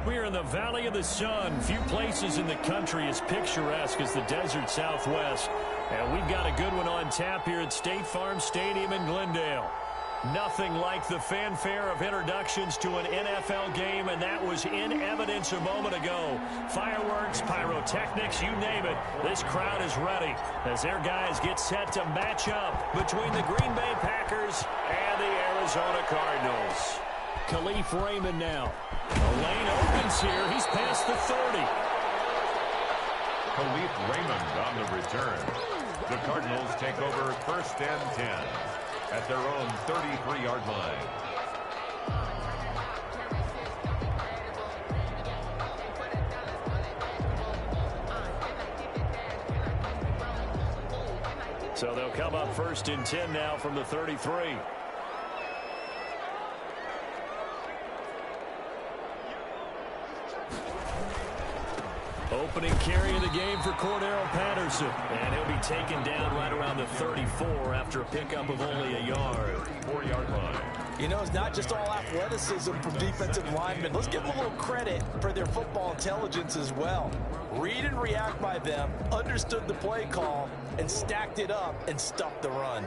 We're in the Valley of the Sun. Few places in the country as picturesque as the desert Southwest. And we've got a good one on tap here at State Farm Stadium in Glendale. Nothing like the fanfare of introductions to an NFL game, and that was in evidence a moment ago. Fireworks, pyrotechnics, you name it. This crowd is ready as their guys get set to match up between the Green Bay Packers and the Arizona Cardinals. Khalif Raymond now. The lane opens here. He's past the 30. Khalif Raymond on the return. The Cardinals take over 1st and 10 at their own 33-yard line. So they'll come up 1st and 10 now from the 33. Opening carry of the game for Cordero Patterson. And he'll be taken down right around the 34 after a pickup of only a yard. 4-yard line. You know, it's not just all athleticism from defensive linemen. Let's give them a little credit for their football intelligence as well. Read and react by them, understood the play call, and stacked it up and stuffed the run.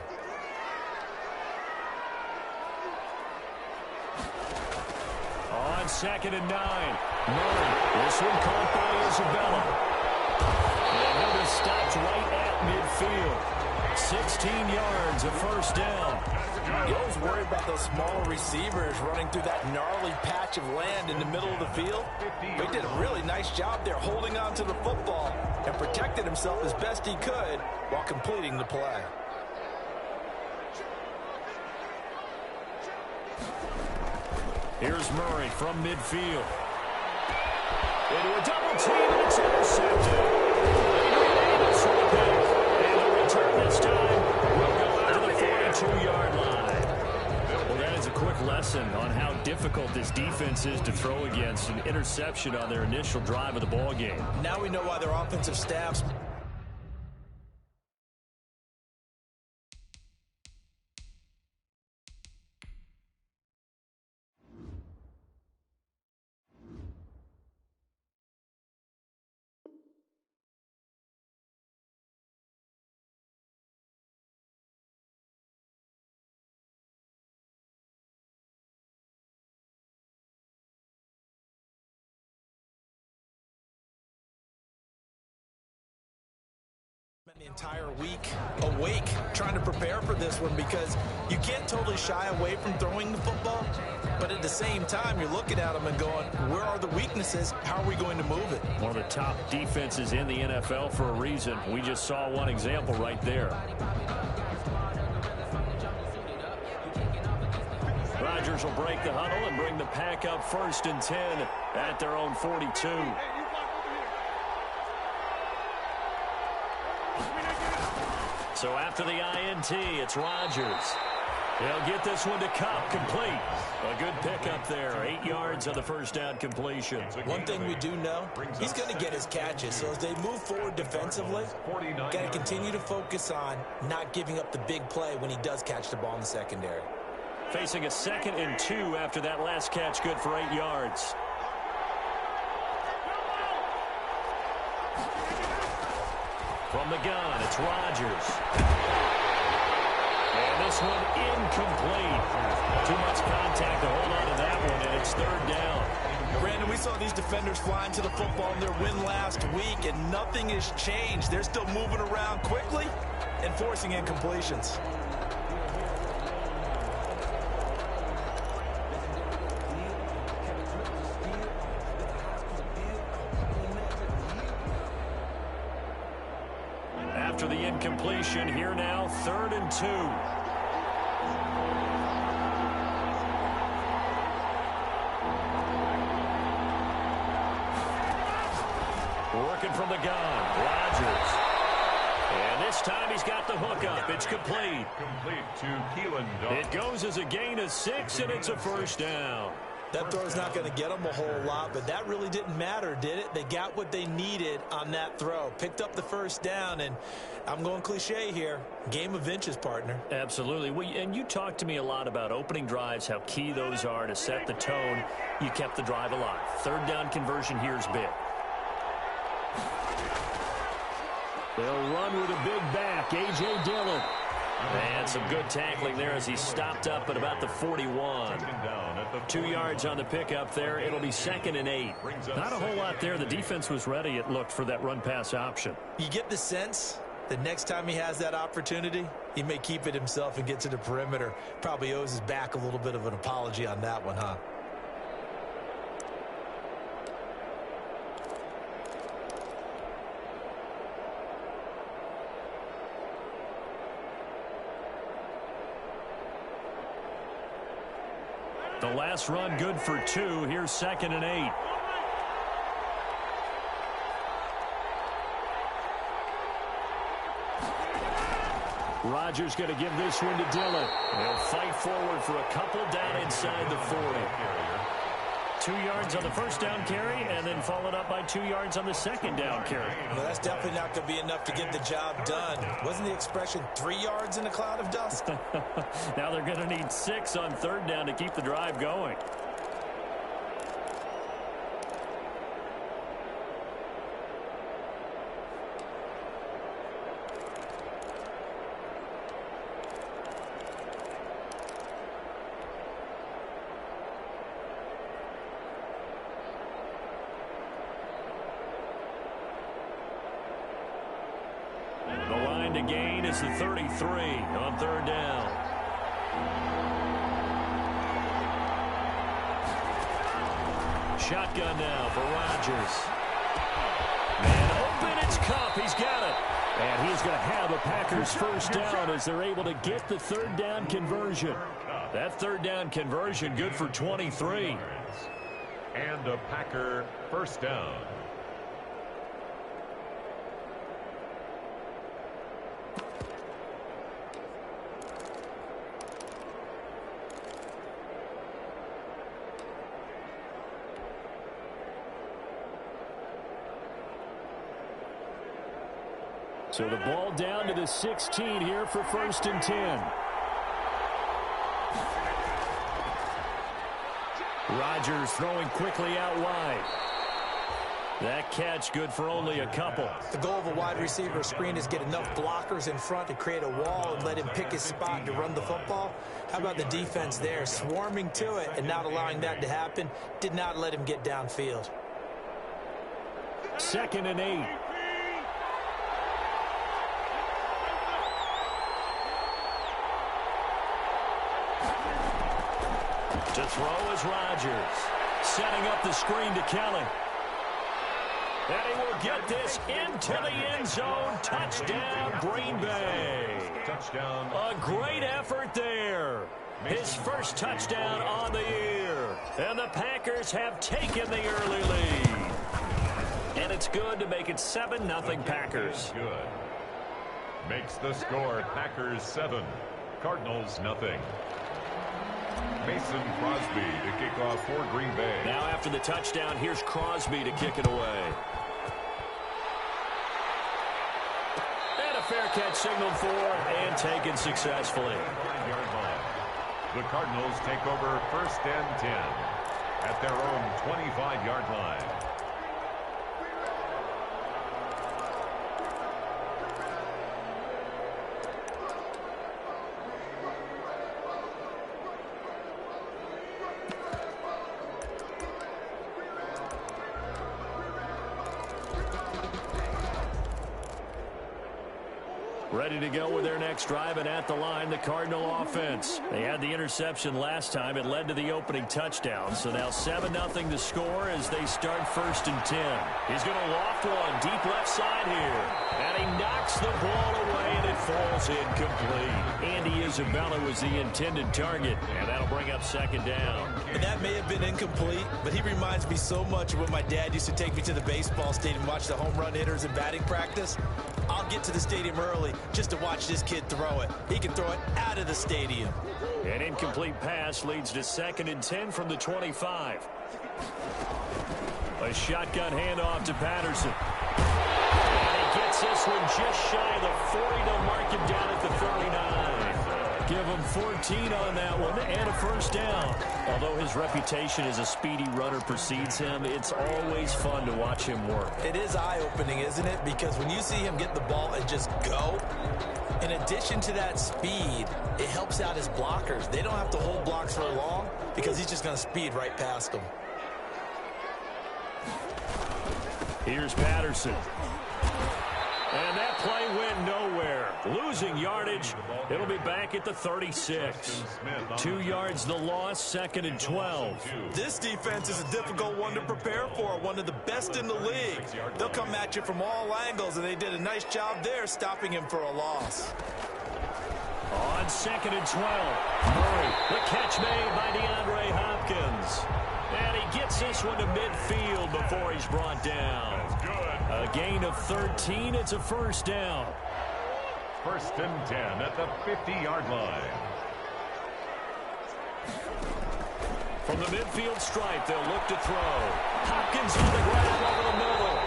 On 2nd and 9. Murray, this one caught by Isabella. And he'll be stopped right at midfield. 16 yards, a 1st down. You always worry about those smaller receivers running through that gnarly patch of land in the middle of the field. But he did a really nice job there holding on to the football and protected himself as best he could while completing the play. Here's Murray from midfield. Into a double team, and it's intercepted. And the return this time will go out to the 42-yard line. Well, that is a quick lesson on how difficult this defense is to throw against. An interception on their initial drive of the ball game. Now we know why their offensive staffs... the entire week awake trying to prepare for this one because you can't totally shy away from throwing the football, but at the same time you're looking at them and going, where are the weaknesses? How are we going to move it? One of the top defenses in the NFL for a reason. We just saw one example right there. Rodgers will break the huddle and bring the pack up 1st and 10 at their own 42. So after the INT, it's Rodgers. He'll get this one to Cup, complete. A good pickup there, 8 yards on the 1st down completion. One thing we do know, he's going to get his catches. So as they move forward defensively, got to continue to focus on not giving up the big play when he does catch the ball in the secondary. Facing a 2nd and 2 after that last catch, good for 8 yards. From the gun, it's Rodgers. And this one incomplete. Too much contact to hold on to that one, and it's 3rd down. Brandon, we saw these defenders flying to the football in their win last week, and nothing has changed. They're still moving around quickly and forcing incompletions. After the incompletion, here now, 3rd and 2. Working from the gun, Rodgers. And this time he's got the hook up. It's complete. Complete to Keelan Dodd. It goes as a gain of 6, and it's a 1st down. That throw's not going to get them a whole lot, but that really didn't matter, did it? They got what they needed on that throw. Picked up the first down, and I'm going cliche here. Game of inches, partner. Absolutely. And you talked to me a lot about opening drives, how key those are to set the tone. You kept the drive alive. Third down conversion here is big. They'll run with a big back, A.J. Dillon. And some good tackling there as he stopped up at about the 41. 2 yards on the pickup there. It'll be 2nd and 8. Not a whole lot there. The defense was ready, it looked, for that run-pass option. You get the sense that next time he has that opportunity, he may keep it himself and get to the perimeter. Probably owes his back a little bit of an apology on that one, huh? The last run good for 2. Here's 2nd and 8. Rodgers going to give this one to Dillon. They'll fight forward for a couple down inside the 40. 2 yards on the first down carry, and then followed up by 2 yards on the second down carry. Well, that's definitely not going to be enough to get the job done. Wasn't the expression 3 yards in a cloud of dust? Now they're going to need 6 on third down to keep the drive going. The gain is the 33 on third down. Shotgun now for Rodgers. And open, it's Cup. He's got it. And he's going to have a Packers first down as they're able to get the third down conversion. That third down conversion good for 23. And a Packer first down. So the ball down to the 16 here for 1st and 10. Rodgers throwing quickly out wide. That catch good for only a couple. The goal of a wide receiver screen is get enough blockers in front to create a wall and let him pick his spot to run the football. How about the defense there, swarming to it and not allowing that to happen? Did not let him get downfield. 2nd and 8. To throw is Rodgers. Setting up the screen to Kelly. And he will get this into the end zone. Touchdown, Green Bay. Touchdown. A great effort there. His first touchdown on the year. And the Packers have taken the early lead. And it's good to make it 7-0 Packers. Good. Makes the score Packers 7, Cardinals nothing. Mason Crosby to kick off for Green Bay. Now after the touchdown, here's Crosby to kick it away. And a fair catch signaled for and taken successfully. The Cardinals take over 1st and 10 at their own 25-yard line. Ready to go with their next drive, and at the line, the Cardinal offense. They had the interception last time. It led to the opening touchdown. So now 7-0 to score as they start 1st and 10. He's going to loft one deep left side here. And he knocks the ball away, and it falls incomplete. Andy Isabella was the intended target, and that'll bring up 2nd down. And that may have been incomplete, but he reminds me so much of when my dad used to take me to the baseball stadium and watch the home run hitters in batting practice. I'll get to the stadium early just just to watch this kid throw it. He can throw it out of the stadium. An incomplete pass leads to 2nd and 10 from the 25. A shotgun handoff to Patterson. And he gets this one just shy of the 40 to mark him down at the 39. Give him 14 on that one and a first down. Although his reputation as a speedy runner precedes him, it's always fun to watch him work. It is eye-opening, isn't it? Because when you see him get the ball and just go, in addition to that speed, it helps out his blockers. They don't have to hold blocks for long because he's just going to speed right past them. Here's Patterson. And that play went nowhere. Losing yardage. It'll be back at the 36. 2 yards the loss, 2nd and 12. This defense is a difficult one to prepare for, one of the best in the league. They'll come at you from all angles, and they did a nice job there stopping him for a loss. On 2nd and 12. Murray, the catch made by DeAndre Hopkins. And he gets this one to midfield before he's brought down. A gain of 13. It's a first down. 1st and 10 at the 50-yard line. From the midfield stripe, they'll look to throw. Hopkins on the ground over the middle.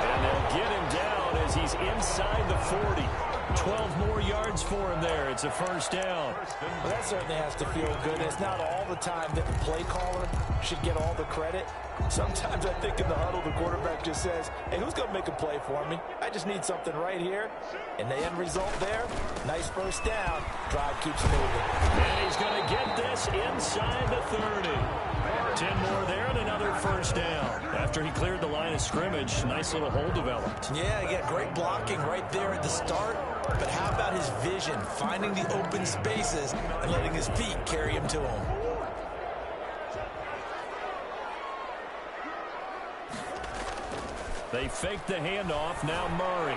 And they'll get him down as he's inside the 40. 12 more yards for him there. It's a first down. Well, that certainly has to feel good. It's not all the time that the play caller should get all the credit. Sometimes I think in the huddle, the quarterback just says, hey, who's going to make a play for me? I just need something right here. And the end result there, nice first down. Drive keeps moving. And he's going to get this inside the 30. 10 more there and another first down. After he cleared the line of scrimmage, nice little hole developed. Yeah, great blocking right there at the start. But how about his vision, finding the open spaces and letting his feet carry him to him? They fake the handoff. Now Murray.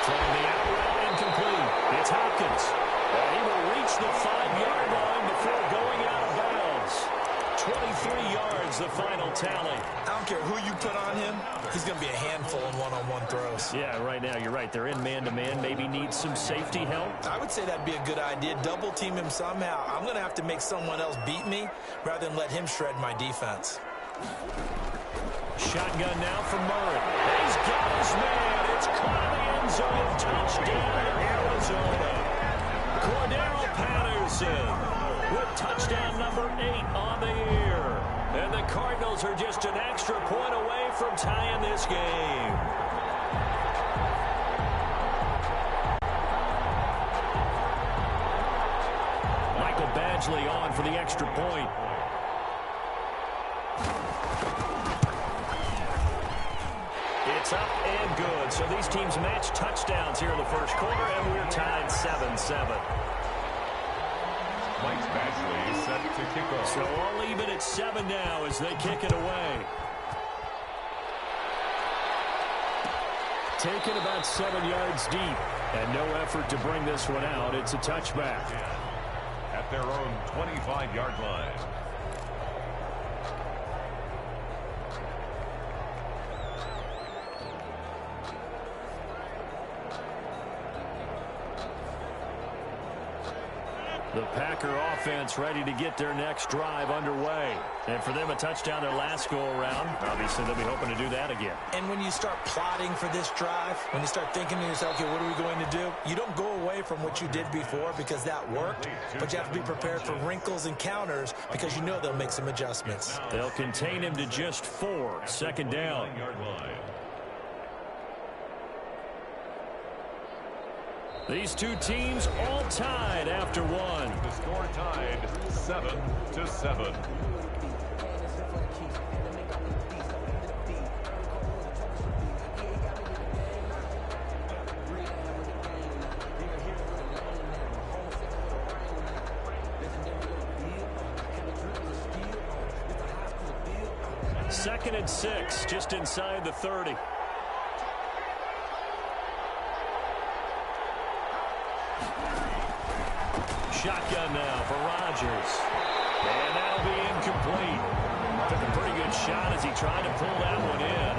Throwing the out route incomplete. It's Hopkins. And he will reach the 5-yard line before going out of bounds. 23 yards, the final tally. I don't care who you put on him. He's going to be a handful in one-on-one throws. Yeah, right now, you're right. They're in man-to-man. Maybe need some safety help. I would say that'd be a good idea. Double team him somehow. I'm going to have to make someone else beat me rather than let him shred my defense. Shotgun now from Murray. He's got his man. It's caught in the end zone. Touchdown, Arizona. Cordero Patterson with touchdown number 8 on the year. And the Cardinals are just an extra point away from tying this game. Michael Badgley on for the extra point. It's up and good. So these teams match touchdowns here in the first quarter, and we're tied 7-7. Mike Badgley set to kick off. So all even at 7 now as they kick it away. Taken about 7 yards deep, and no effort to bring this one out. It's a touchback. At their own 25-yard line. The Packer offense ready to get their next drive underway. And for them, a touchdown their last go-around. Obviously, they'll be hoping to do that again. And when you start plotting for this drive, when you start thinking to yourself, okay, what are we going to do? You don't go away from what you did before because that worked, but you have to be prepared for wrinkles and counters because you know they'll make some adjustments. They'll contain him to just 4. Second down. These two teams all tied after one. The score tied 7-7. Second and 6, just inside the 30. Shotgun now for Rodgers. And that'll be incomplete. Took a pretty good shot as he tried to pull that one in.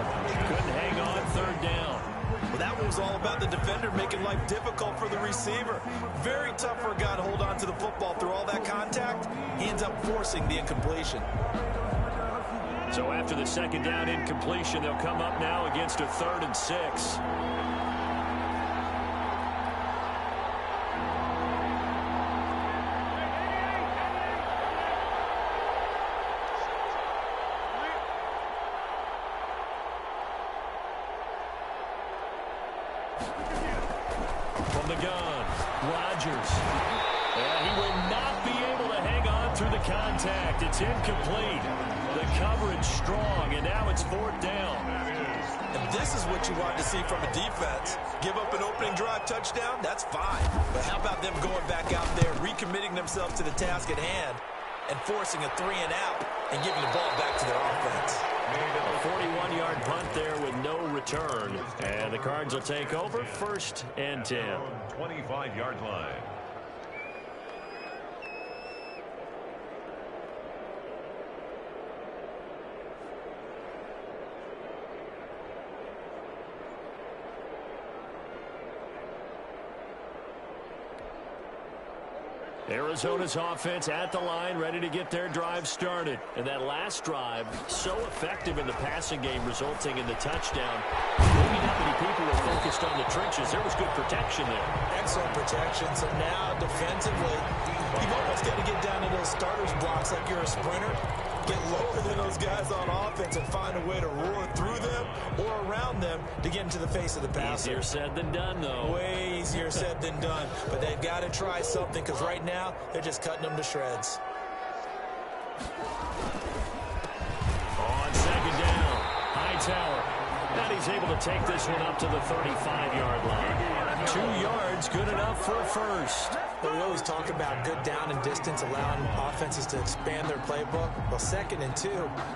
Couldn't hang on. Third down. Well, that one was all about the defender making life difficult for the receiver. Very tough for a guy to hold on to the football through all that contact. He ends up forcing the incompletion. So after the second down incompletion, they'll come up now against a 3rd and 6. From the gun, Rodgers. And he will not be able to hang on through the contact. It's incomplete. The coverage strong, and now it's 4th down. And this is what you want to see from a defense. Give up an opening drive touchdown, that's fine. But how about them going back out there, recommitting themselves to the task at hand, and forcing a 3 and out, and giving the ball back to their offense. A 41-yard punt there with no return. And the Cards will take over 1st and 10. 25-yard line. Arizona's offense at the line, ready to get their drive started. And that last drive, so effective in the passing game, resulting in the touchdown. Maybe not many people were focused on the trenches. There was good protection there. Excellent protection. So now, defensively, you've almost got to get down to those starters blocks like you're a sprinter. Get lower than those guys on offense and find a way to roar through them or around them to get into the face of the passer. Easier said than done, though. Way easier said than done. But they've got to try something because right now they're just cutting them to shreds. On 2nd down, Hightower. And he's able to take this one up to the 35-yard line. 2 yards, good enough for a first. But we always talk about good down and distance, allowing offenses to expand their playbook. Well, 2nd and 2,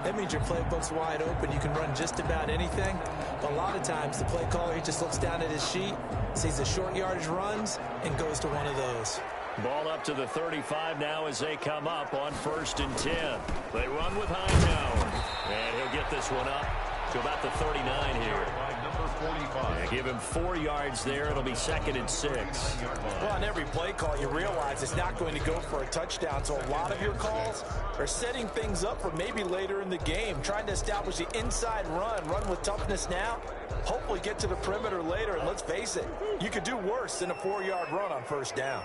that means your playbook's wide open. You can run just about anything. But a lot of times, the play caller, he just looks down at his sheet, sees the short yardage runs, and goes to one of those. Ball up to the 35 now as they come up on 1st and 10. They run with Hightower. And he'll get this one up to about the 39 here. Number 45. Give him 4 yards there. It'll be 2nd and 6. Well, on every play call, you realize it's not going to go for a touchdown. So a lot of your calls are setting things up for maybe later in the game, trying to establish the inside run with toughness now, hopefully get to the perimeter later. And let's face it, you could do worse than a 4-yard run on 1st down.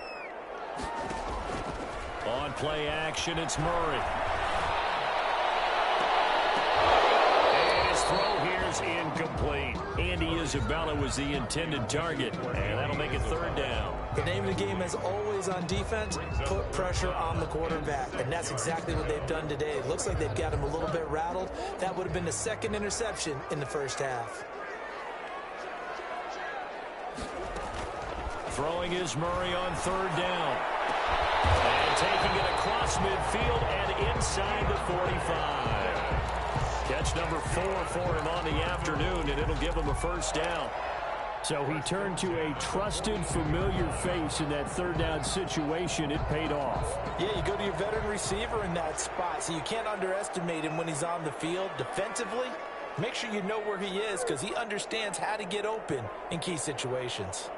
On play action, it's Murray. And his throw here's incomplete. Andy Isabella was the intended target, and that'll make it 3rd down. The name of the game, as always on defense, put pressure on the quarterback, and that's exactly what they've done today. It looks like they've got him a little bit rattled. That would have been the 2nd interception in the 1st half. Throwing is Murray on 3rd down. And taking it across midfield and inside the 45. Catch number 4 for him on the afternoon, and it'll give him a 1st down. So he turned to a trusted, familiar face in that 3rd down situation. It paid off. Yeah, you go to your veteran receiver in that spot, so you can't underestimate him when he's on the field. Defensively, make sure you know where he is because he understands how to get open in key situations.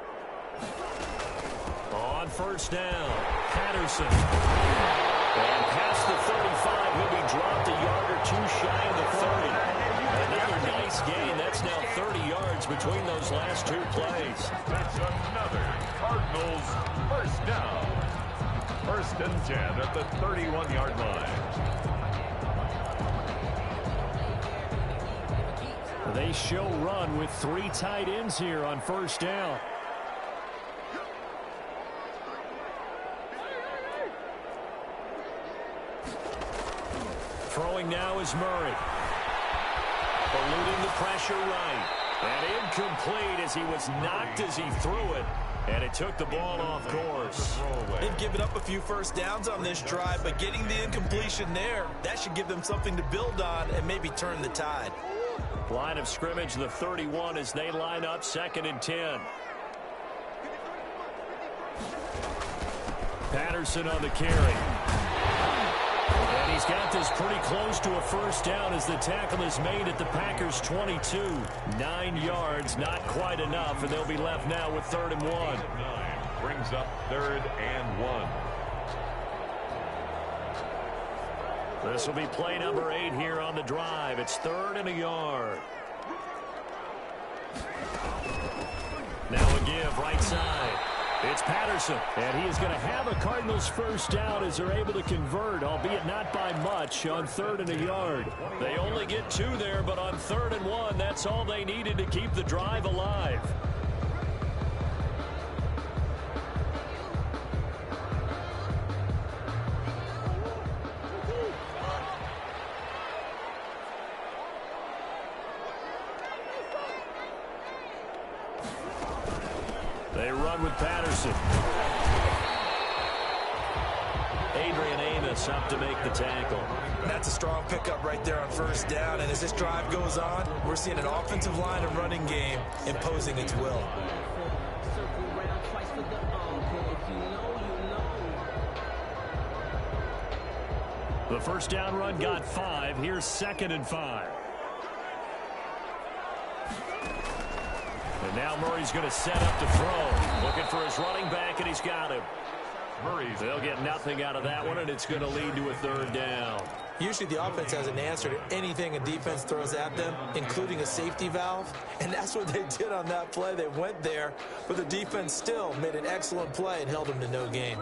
On 1st down, Patterson. And past the 35, he'll be dropped a yard or 2 shy of the 30. Another nice gain. That's now 30 yards between those last 2 plays. That's another Cardinals 1st down. 1st and 10 at the 31-yard line. They show run with 3 tight ends here on 1st down. Throwing now is Murray. Eluding the pressure right. And incomplete as he was knocked as he threw it. And it took the ball off course. They've given up a few 1st downs on this drive, but getting the incompletion there, that should give them something to build on and maybe turn the tide. Line of scrimmage, the 31 as they line up 2nd and 10. Patterson on the carry. And He's got this pretty close to a first down as the tackle is made at the Packers' 22. 9 yards, not quite enough, and they'll be left now with 3rd and 1. Brings up 3rd and 1. This will be play number 8 here on the drive. It's 3rd and a yard. Now a give right side. It's Patterson, and he is going to have a Cardinals first down as they're able to convert, albeit not by much, on 3rd and a yard. They only get 2 there, but on 3rd and 1, that's all they needed to keep the drive alive. They run with Patterson. Adrian Amos up to make the tackle. That's a strong pickup right there on first down. And as this drive goes on, we're seeing an offensive line and running game imposing its will. The first down run got 5. Here's 2nd and 5. And now Murray's going to set up to throw. Looking for his running back, and he's got him. They'll get nothing out of that one, and it's going to lead to a 3rd down. Usually the offense has an answer to anything a defense throws at them, including a safety valve. And that's what they did on that play. They went there, but the defense still made an excellent play and held them to no gain.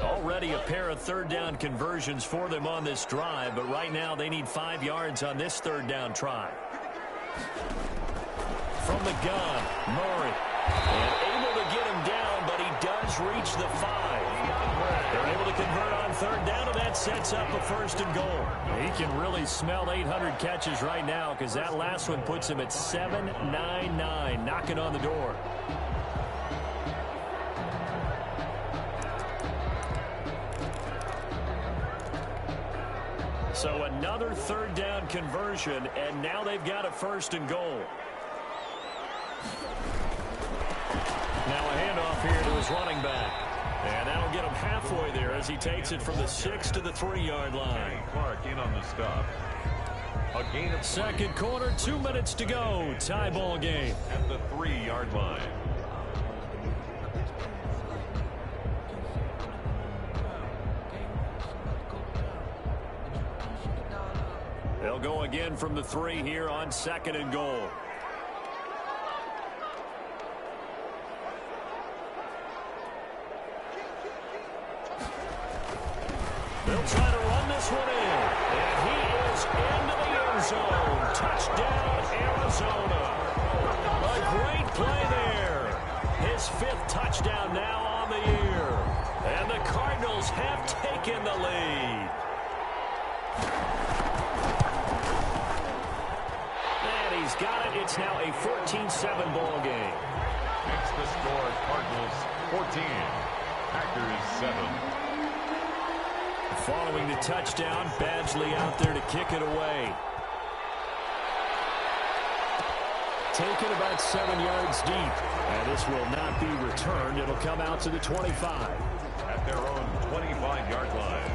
Already a pair of 3rd down conversions for them on this drive, but right now they need 5 yards on this 3rd down try. From the gun, Murray. And able to get him down, but he does reach the 5. They're able to convert on 3rd down, and that sets up a 1st and goal. He can really smell 800 catches right now because that last one puts him at 799, knocking on the door. So another 3rd down conversion, and now they've got a 1st and goal. Now a handoff here to his running back. And that'll get him halfway there as he takes it from the 6 to the 3-yard line. Clark in on the stop. A gain of 2nd quarter, 2 minutes to go. Tie ball game. At the 3-yard line. They'll go again from the 3 here on 2nd and goal. They'll try to run this one in. And he is into the end zone. Touchdown, Arizona. A great play there. His 5th touchdown now on the year. And the Cardinals have taken the lead. He's got it. It's now a 14-7 ball game. Makes the score Cardinals 14, Packers 7. Following the touchdown, Badgley out there to kick it away. Taken about 7 yards deep. And this will not be returned. It'll come out to the 25. At their own 25-yard line.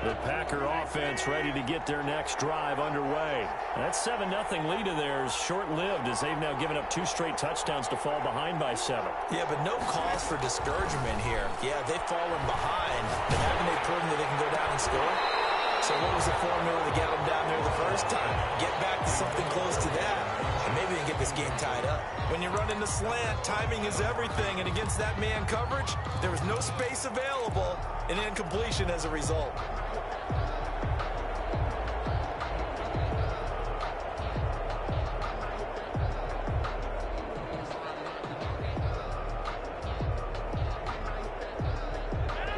The Packer offense ready to get their next drive underway. That 7-0 lead of theirs short-lived as they've now given up 2 straight touchdowns to fall behind by 7. Yeah, but no cause for discouragement here. Yeah, they've fallen behind, but haven't they proven that they can go down and score? So what was the formula to get them down there the first time? Get back to something close to that, and maybe they can get this game tied up. When you run in the slant, timing is everything, and against that man coverage, there was no space available, and incompletion as a result.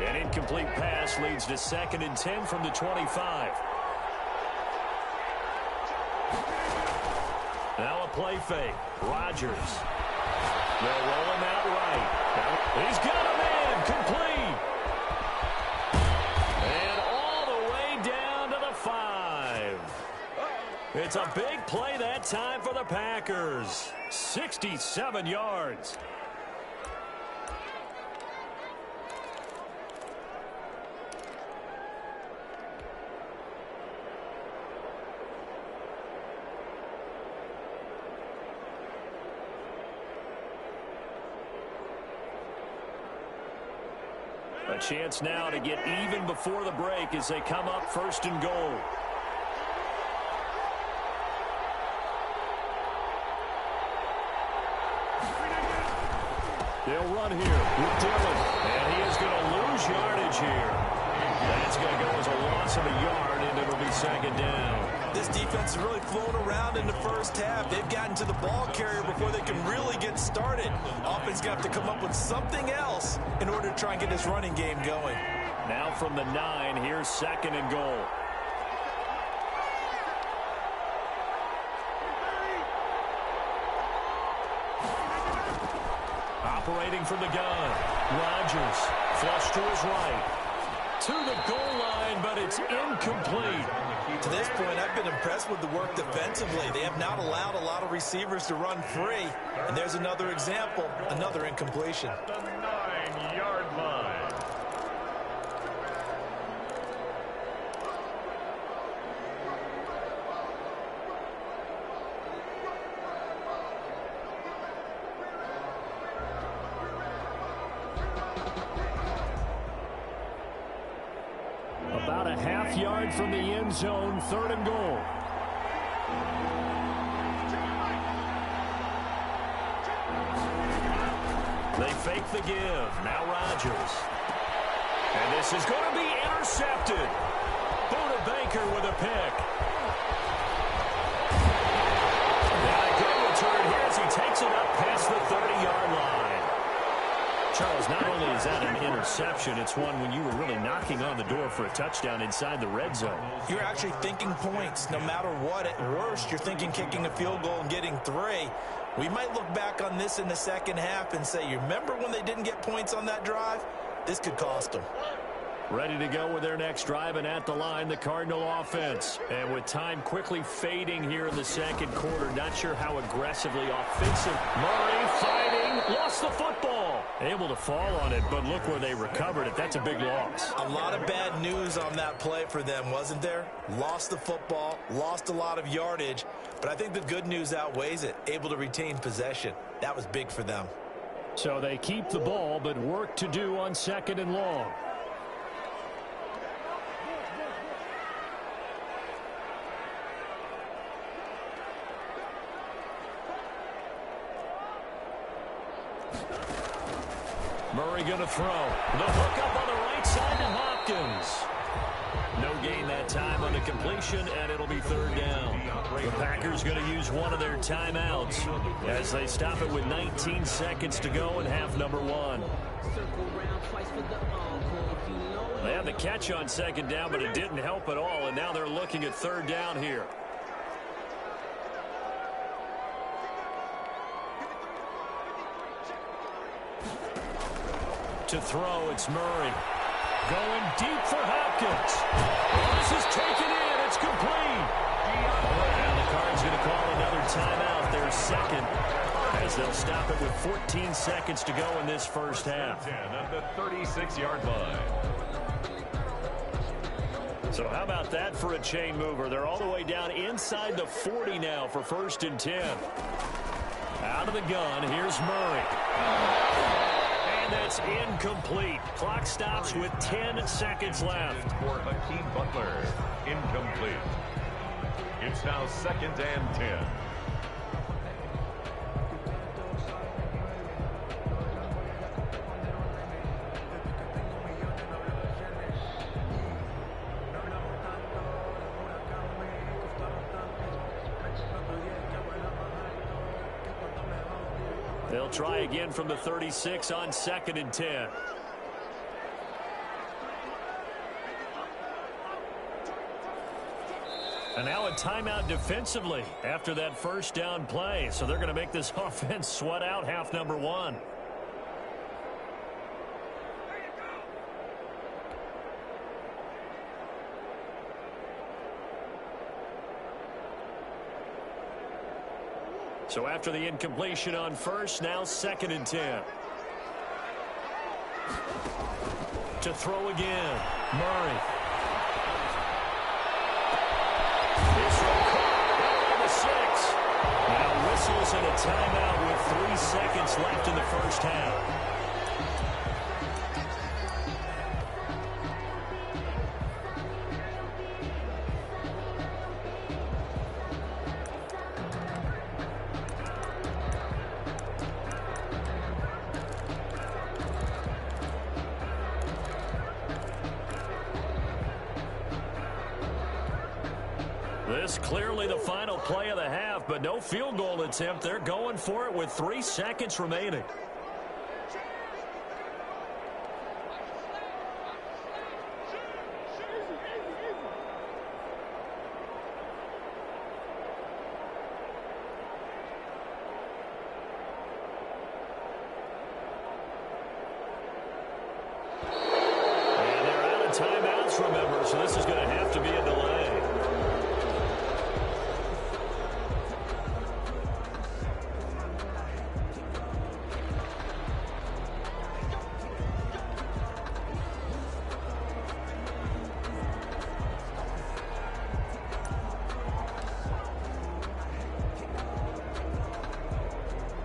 An incomplete pass leads to 2nd and 10 from the 25. Now a play fake. Rodgers. They'll roll him out right. He's got a man complete. And all the way It's a big play that time for the Packers. 67 yards. A chance now to get even before the break as they come up 1st and goal. They'll run here with Dillon, and he is going to lose yardage here. That's going to go as a loss of a yard, and it'll be 2nd down. This defense is really flown around in the first half. They've gotten to the ball carrier before they can really get started. Offense got to come up with something else in order to try and get this running game going. Now from the 9, here's 2nd and goal. Operating from the gun, Rodgers, flush to his right. To the goal line, but it's incomplete. To this point, I've been impressed with the work defensively. They have not allowed a lot of receivers to run free. And there's another example, another incompletion. The 9-yard line. About a half-yard from the end zone, 3rd and goal. They fake the give. Now Rodgers. And this is going to be intercepted. Buda Baker with a pick. And a good return here as he takes it up past the 30-yard line. Charles, not only is that an interception, it's one when you were really knocking on the door for a touchdown inside the red zone. You're actually thinking points. No matter what, at worst, you're thinking kicking a field goal and getting 3. We might look back on this in the second half and say, you remember when they didn't get points on that drive? This could cost them. Ready to go with their next drive, and at the line, the Cardinal offense. And with time quickly fading here in the second quarter, not sure how aggressively offensive. Murray fighting, lost the football. Able to fall on it, but look where they recovered it. That's a big loss. A lot of bad news on that play for them, wasn't there? Lost the football, lost a lot of yardage, but I think the good news outweighs it. Able to retain possession. That was big for them. So they keep the ball, but work to do on 2nd and long. Murray going to throw. The hook up on the right side to Hopkins. No gain that time on the completion, and it'll be 3rd down. The Packers going to use one of their timeouts as they stop it with 19 seconds to go in half number 1. They had the catch on 2nd down, but it didn't help at all, and now they're looking at 3rd down here. To throw, it's Murray. Going deep for Hopkins. This is taken in. It's complete. And the Cards going to call another timeout. Their 2nd, as they'll stop it with 14 seconds to go in this first half. 10 at the 36-yard line. So how about that for a chain mover? They're all the way down inside the 40 now for 1st and 10. Out of the gun, here's Murray. And that's incomplete. Clock stops with 10 seconds left. For Hakeem Butler, incomplete. It's now 2nd and 10. They'll try again from the 36 on 2nd and 10. And now a timeout defensively after that first down play. So they're going to make this offense sweat out half number 1. So after the incompletion on first, now 2nd and 10. To throw again, Murray. This one caught on the 6. Now whistles and a timeout with 3 seconds left in the first half. This clearly the final play of the half, but no field goal attempt. They're going for it with 3 seconds remaining. And they're out of timeouts, remember, so this is going to have to be a delay.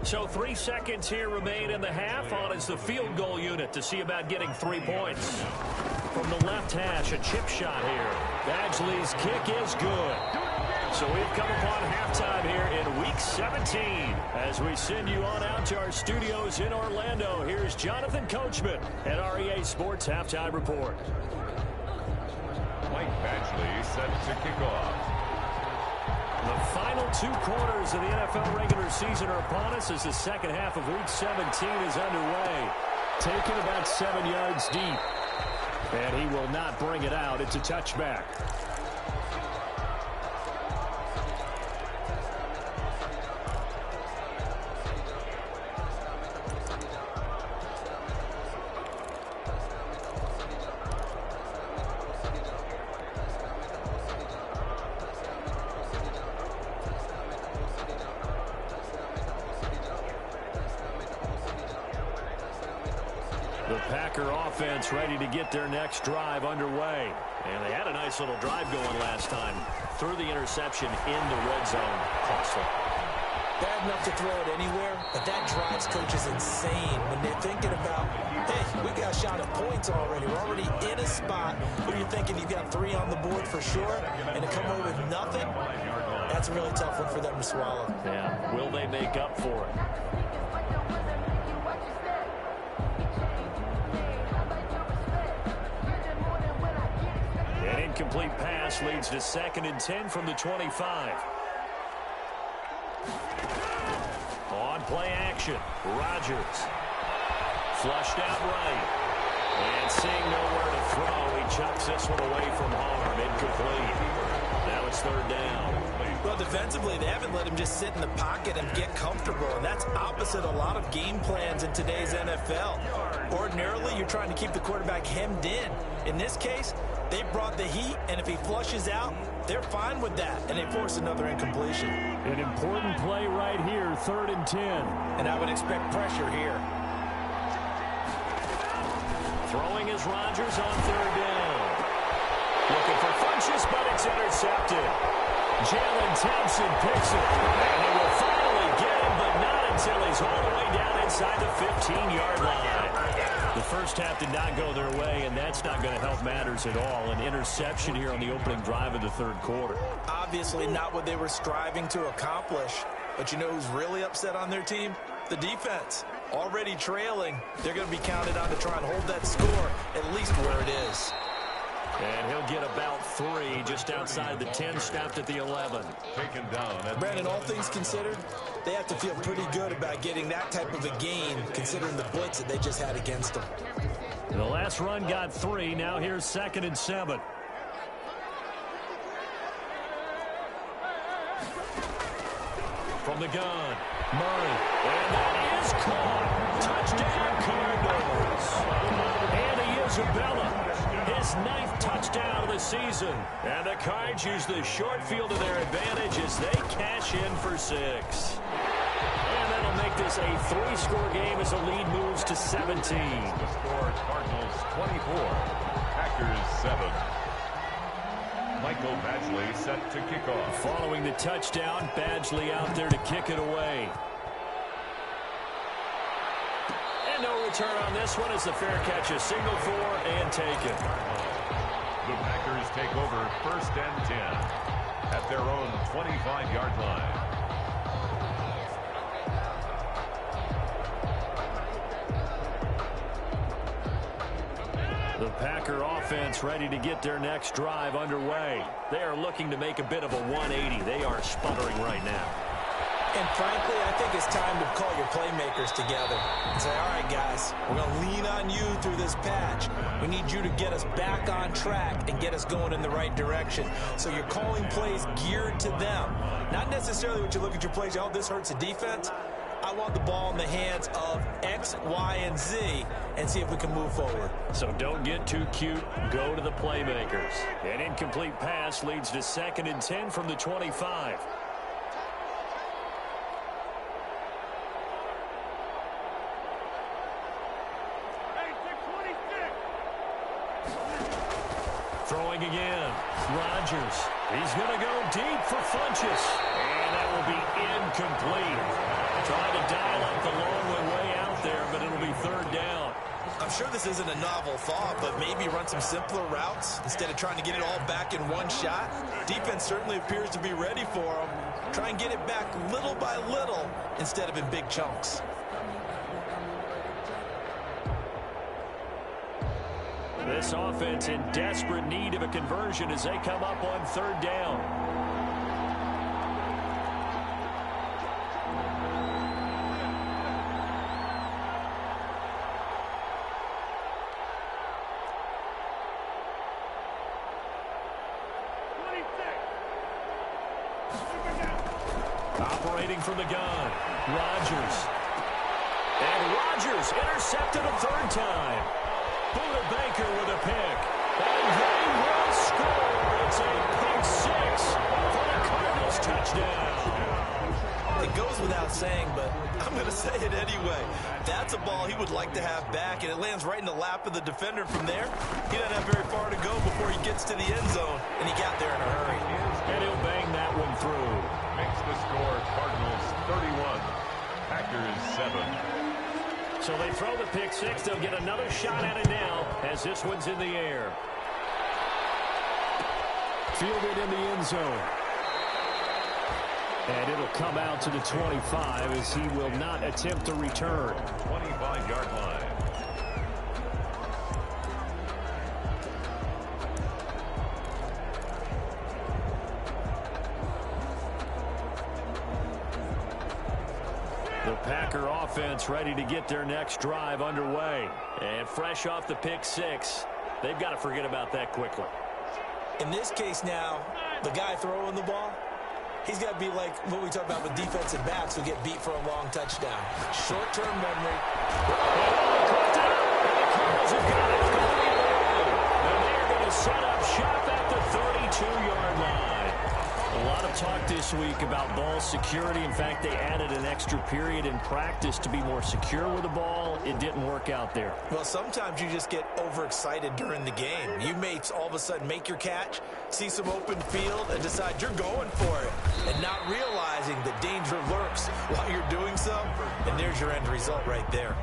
So 3 seconds here remain in the half. On is the field goal unit to see about getting 3 points. From the left hash, a chip shot here. Badgley's kick is good. So we've come upon halftime here in Week 17. As we send you on out to our studios in Orlando, here's Jonathan Coachman at REA Sports Halftime Report. Mike Badgley set to kick off. The final 2 quarters of the NFL regular season are upon us as the second half of Week 17 is underway. Taken about 7 yards deep. And he will not bring it out. It's a touchback. The Packer offense ready to get their next drive underway. And they had a nice little drive going last time. Threw the interception in the red zone. Costly. Bad enough to throw it anywhere, but that drives coaches insane when they're thinking about, hey, we got a shot at points already. We're already in a spot where you're thinking you've got 3 on the board for sure, and to come away with nothing, that's a really tough one for them to swallow. Yeah, will they make up for it? An incomplete pass leads to 2nd and 10 from the 25. On play action, Rodgers. Flushed out right. And seeing nowhere to throw, he chucks this one away from harm. Incomplete. Now it's 3rd down. Well, defensively, they haven't let him just sit in the pocket and get comfortable, and that's opposite a lot of game plans in today's NFL. Ordinarily, you're trying to keep the quarterback hemmed in. In this case, they brought the heat, and if he flushes out, they're fine with that, and they force another incompletion. An important play right here, 3rd and 10. And I would expect pressure here. Throwing is Rodgers on 3rd down. Looking for Funchess, but it's intercepted. Jalen Thompson picks it, and they will finally get him, but not until he's all the way down inside the 15-yard line. The first half did not go their way, and that's not going to help matters at all. An interception here on the opening drive of the 3rd quarter. Obviously not what they were striving to accomplish, but you know who's really upset on their team? The defense. Already trailing, they're going to be counted on to try and hold that score at least where it is. And he'll get about 3 just outside the 10, stopped at the 11. Taken down. Brandon, all things considered, they have to feel pretty good about getting that type of a gain, considering the blitz that they just had against them. The last run got 3. Now here's 2nd and 7. From the gun, Murray. And that is caught. Touchdown, Cardinals. And Isabella. His 9th touchdown of the season. And the Cards use the short field to their advantage as they cash in for 6. And that'll make this a 3-score game as the lead moves to 17. The score, Cardinals 24, Packers 7. Michael Badgley set to kick off. Following the touchdown, Badgley out there to kick it away. And no return on this one as the fair catch is signaled for and taken. The Packers take over 1st and 10 at their own 25-yard line. The Packer offense ready to get their next drive underway. They are looking to make a bit of a 180. They are sputtering right now. And frankly, I think it's time to call your playmakers together and say, all right, guys, we're going to lean on you through this patch. We need you to get us back on track and get us going in the right direction. So you're calling plays geared to them. Not necessarily what you look at your plays, oh, this hurts the defense. I want the ball in the hands of X, Y, and Z and see if we can move forward. So don't get too cute. Go to the playmakers. An incomplete pass leads to 2nd and 10 from the 25. Throwing again. Rodgers. He's going to go deep for Funchess. And that will be incomplete. Trying to dial up the long way out there, but it'll be 3rd down. I'm sure this isn't a novel thought, but maybe run some simpler routes instead of trying to get it all back in one shot. Defense certainly appears to be ready for them. Try and get it back little by little instead of in big chunks. This offense in desperate need of a conversion as they come up on 3rd down. Operating from the gun, Rodgers. And Rodgers intercepted a 3rd time. Buda Baker with a pick. And they will score. It's a pick 6 for the Cardinals touchdown. It goes without saying, but I'm going to say it anyway. That's a ball he would like to have back, and it lands right in the lap of the defender from there. He doesn't have very far to go before he gets to the end zone, and he got there in a hurry. And he'll bang that one through. Makes the score Cardinals 31, Packers 7. So they throw the pick 6. They'll get another shot at it now as this one's in the air. Fielded in the end zone. And it'll come out to the 25 as he will not attempt to return. 25-yard line. The Packer offense ready to get their next drive underway. And fresh off the pick 6, they've got to forget about that quickly. In this case now, the guy throwing the ball, he's got to be like what we talk about with defensive backs who get beat for a long touchdown. Short-term memory. Cooked it up, and the Cardinals have got it going away. And they're going to set up shop at the 32-yard line. A lot of talk this week about ball security. In fact, they added an extra period in practice to be more secure with the ball. It didn't work out there. Well, sometimes you just get overexcited during the game. You may all of a sudden make your catch, see some open field, and decide you're going for it, and not realizing that danger lurks while you're doing so, and there's your end result right there.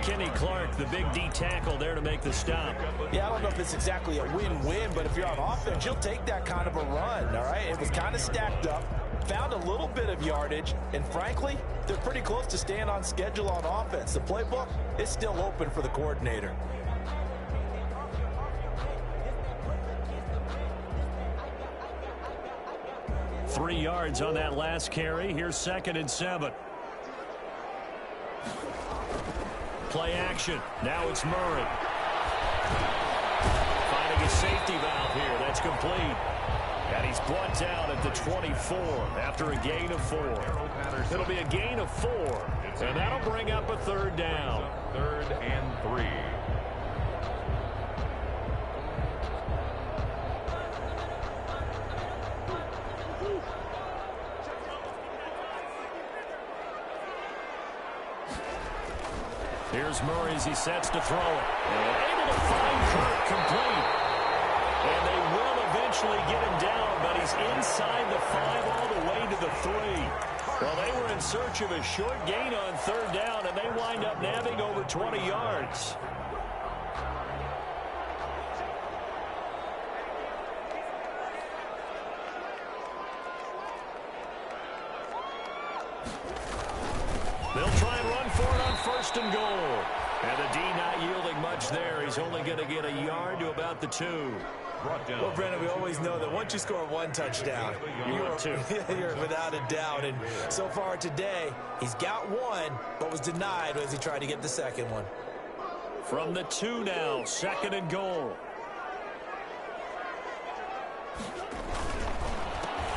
Kenny Clark, the big D tackle there to make the stop. Yeah, I don't know if it's exactly a win-win, but if you're on offense, you'll take that kind of a run, all right? It was kind of stacked up, found a little bit of yardage, and frankly, they're pretty close to staying on schedule on offense. The playbook is still open for the coordinator. Three yards on that last carry. Here's 2nd and 7. Play action. Now it's Murray. Finding a safety valve here. That's complete. And he's brought down at the 24 after a gain of 4. It'll be a gain of 4. And that'll bring up a 3rd down. 3rd and 3. Here's Murray as he sets to throw it. And able to find Kirk complete. And they will eventually get him down, but he's inside the 5 all the way to the 3. Well, they were in search of a short gain on 3rd down, and they wind up nabbing over 20 yards. They'll try and run for it on 1st and goal. And the D not yielding much there. He's only going to get a yard to about the 2. Well, Brendan, we always know that once you score 1 touchdown, you're without a doubt. And so far today, he's got 1, but was denied as he tried to get the 2nd one. From the 2 now, 2nd and goal.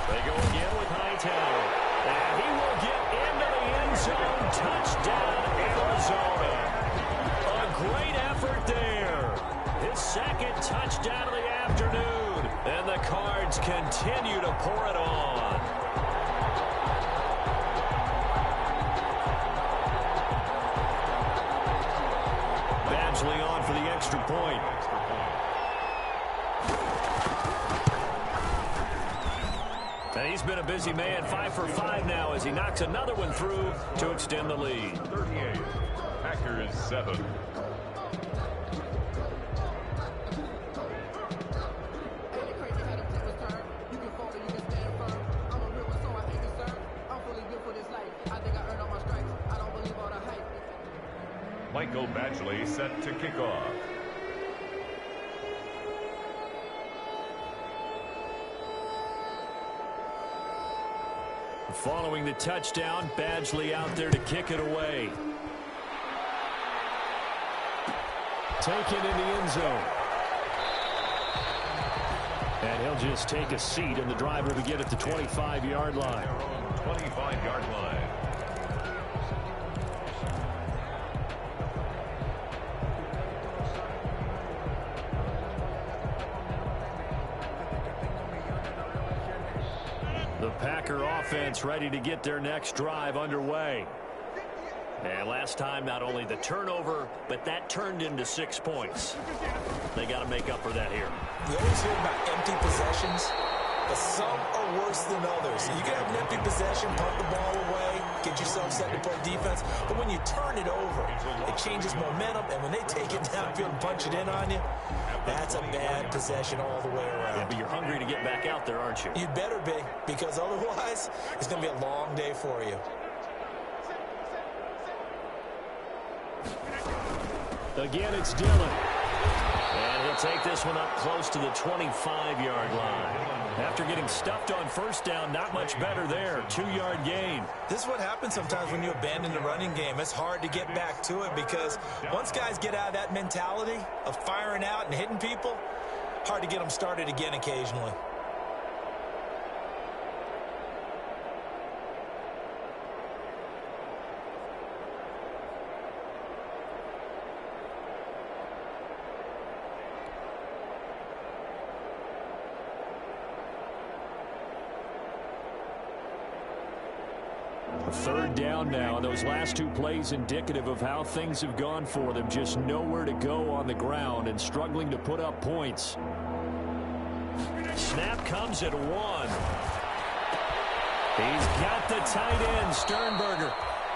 They go again with Hightower. And he will get into the end zone. Touchdown, Arizona. A great effort there. His 2nd touchdown of the afternoon. And the Cards continue to pour it on. Badgley on for the extra point. And he's been a busy man, 5 for 5 now as he knocks another one through to extend the lead. 38, Packers 7. Michael Badgley set to kick off. Following the touchdown, Badgley out there to kick it away. Taken in the end zone. And he'll just take a seat, and the driver will get at the 25-yard line. 25-yard line. The Packer offense ready to get their next drive underway. And last time, not only the turnover, but that turned into 6 points. They got to make up for that here. We always hear about empty possessions, but some are worse than others. You can have an empty possession, punt the ball away, get yourself set to play defense, but when you turn it over, it changes momentum, and when they take it downfield and punch it in on you, that's a bad possession all the way around. Yeah, but you're hungry to get back out there, aren't you? You'd better be, because otherwise, it's going to be a long day for you. Again, it's Dillon. And he'll take this one up close to the 25-yard line. After getting stuffed on 1st down, not much better there. 2-yard gain. This is what happens sometimes when you abandon the running game. It's hard to get back to it because once guys get out of that mentality of firing out and hitting people, hard to get them started again occasionally. Third down now, and those last 2 plays indicative of how things have gone for them. Just nowhere to go on the ground and struggling to put up points. Snap comes at 1. He's got the tight end, Sternberger.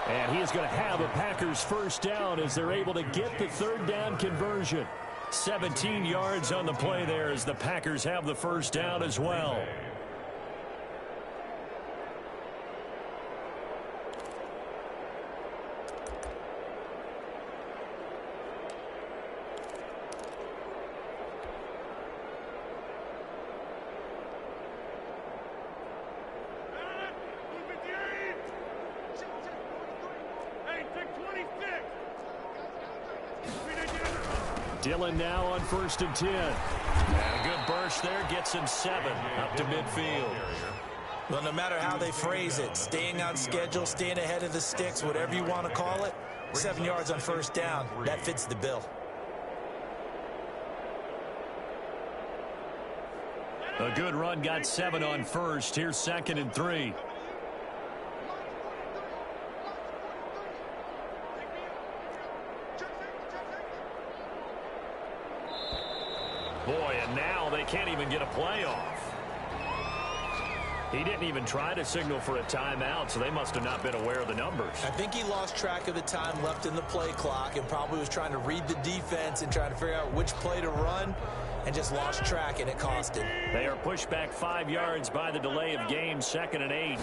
And he is going to have a Packers 1st down as they're able to get the 3rd down conversion. 17 yards on the play there as the Packers have the 1st down as well. Dillon now on 1st and 10. And a good burst there gets him 7 up to midfield. Well, no matter how they phrase it, staying on schedule, staying ahead of the sticks, whatever you want to call it, 7 yards on 1st down, that fits the bill. A good run got 7 on 1st. Here's 2nd and 3. can't even get a play off. He didn't even try to signal for a timeout, so they must have not been aware of the numbers. I think he lost track of the time left in the play clock and probably was trying to read the defense and trying to figure out which play to run and just lost track, and it cost him. They are pushed back 5 yards by the delay of game, 2nd and 8.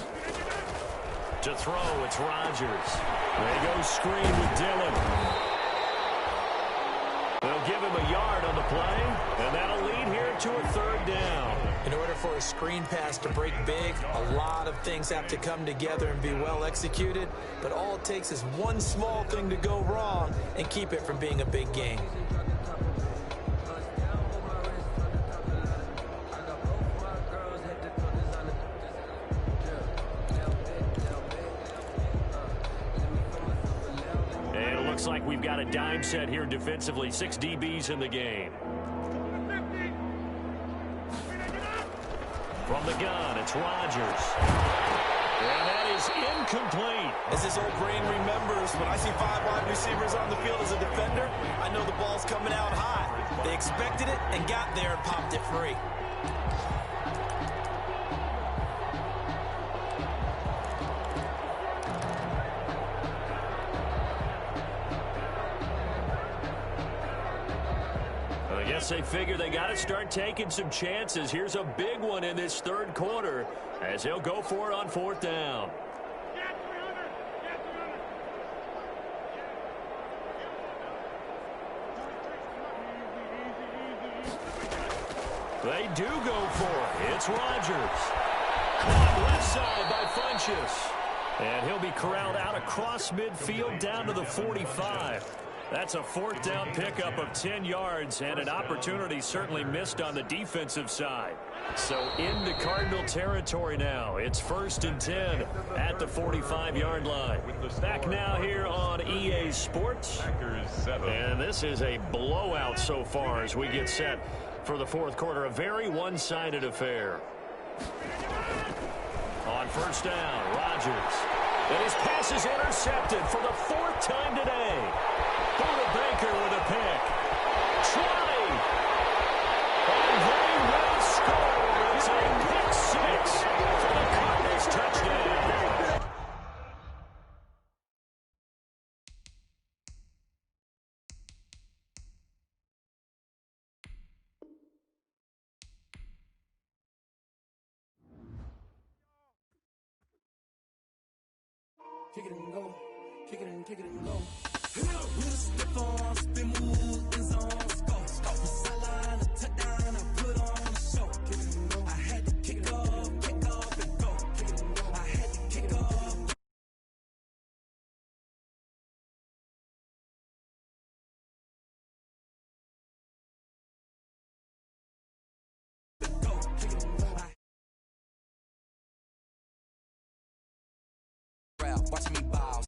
To throw, it's Rodgers. They go screen with Dillon. They'll give him a yard on the play, and that'll lead here to a 3rd down. In order for a screen pass to break big, a lot of things have to come together and be well executed, but all it takes is one small thing to go wrong and keep it from being a big game. And it looks like we've got a dime set here defensively. 6 DBs in the game. From the gun, it's Rodgers. And that is incomplete. As his old brain remembers, when I see 5 wide receivers on the field as a defender, I know the ball's coming out high. They expected it and got there and popped it free. I guess they figure they got to start taking some chances. Here's a big one in this 3rd quarter as he'll go for it on 4th down. They do go for it. It's Rodgers. Caught left side by Funchess. And he'll be corralled out across midfield down to the 45. That's a 4th down pickup of 10 yards and an opportunity certainly missed on the defensive side. So into Cardinal territory now. It's 1st and 10 at the 45-yard line. Back now here on EA Sports. And this is a blowout so far as we get set for the 4th quarter. A very one-sided affair. On 1st down, Rodgers. And his pass is intercepted for the 4th time today. Buda Baker with a pick. Try. And they will score. It's a pick 6 for the Cardinals touchdown. Kick it and go. Kick it and kick it and go. With a step on, spin move, in zone, go. The sideline, a touchdown, I put on the show. Kick it and go. I had to kick off and go. Kick it and go. I had to kick off. Watching me bow.